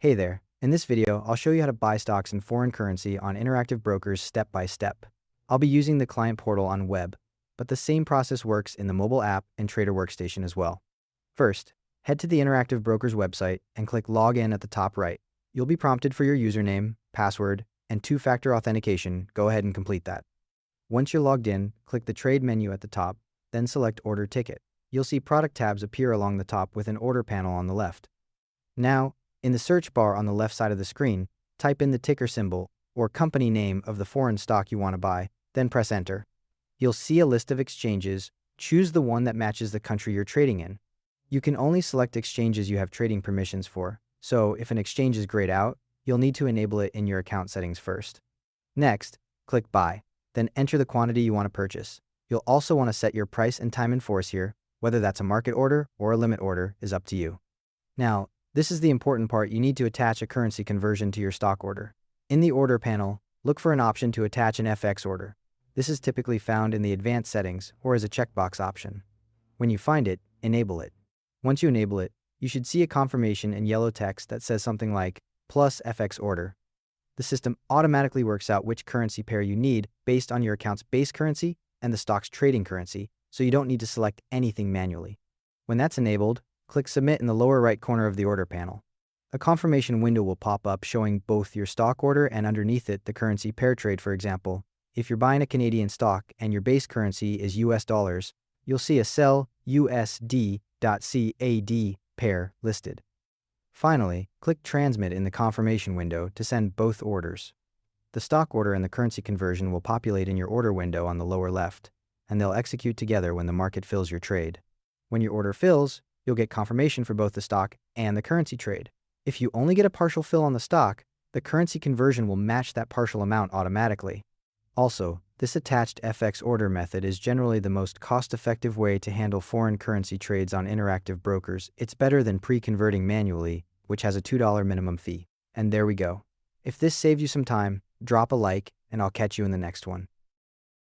Hey there, in this video, I'll show you how to buy stocks in foreign currency on Interactive Brokers step by step. I'll be using the client portal on web, but the same process works in the mobile app and Trader Workstation as well. First, head to the Interactive Brokers website and click Log In at the top right. You'll be prompted for your username, password, and two-factor authentication. Go ahead and complete that. Once you're logged in, click the Trade menu at the top, then select Order Ticket. You'll see product tabs appear along the top with an order panel on the left. Now, in the search bar on the left side of the screen, type in the ticker symbol or company name of the foreign stock you want to buy, then press Enter. You'll see a list of exchanges. Choose the one that matches the country you're trading in. You can only select exchanges you have trading permissions for, so if an exchange is grayed out, you'll need to enable it in your account settings first. Next, click Buy, then enter the quantity you want to purchase. You'll also want to set your price and time in force here. Whether that's a market order or a limit order is up to you. Now, this is the important part. You need to attach a currency conversion to your stock order. In the order panel, look for an option to attach an FX order. This is typically found in the advanced settings or as a checkbox option. When you find it, enable it. Once you enable it, you should see a confirmation in yellow text that says something like plus FX order. The system automatically works out which currency pair you need based on your account's base currency and the stock's trading currency, so you don't need to select anything manually. When that's enabled, click Submit in the lower right corner of the order panel. A confirmation window will pop up showing both your stock order and underneath it the currency pair trade. For example, if you're buying a Canadian stock and your base currency is US dollars, you'll see a sell USD.CAD pair listed. Finally, click Transmit in the confirmation window to send both orders. The stock order and the currency conversion will populate in your order window on the lower left, and they'll execute together when the market fills your trade. When your order fills, you'll get confirmation for both the stock and the currency trade. If you only get a partial fill on the stock, the currency conversion will match that partial amount automatically. Also, this attached FX order method is generally the most cost-effective way to handle foreign currency trades on Interactive Brokers. It's better than pre-converting manually, which has a $2 minimum fee. And there we go. If this saved you some time, drop a like, and I'll catch you in the next one.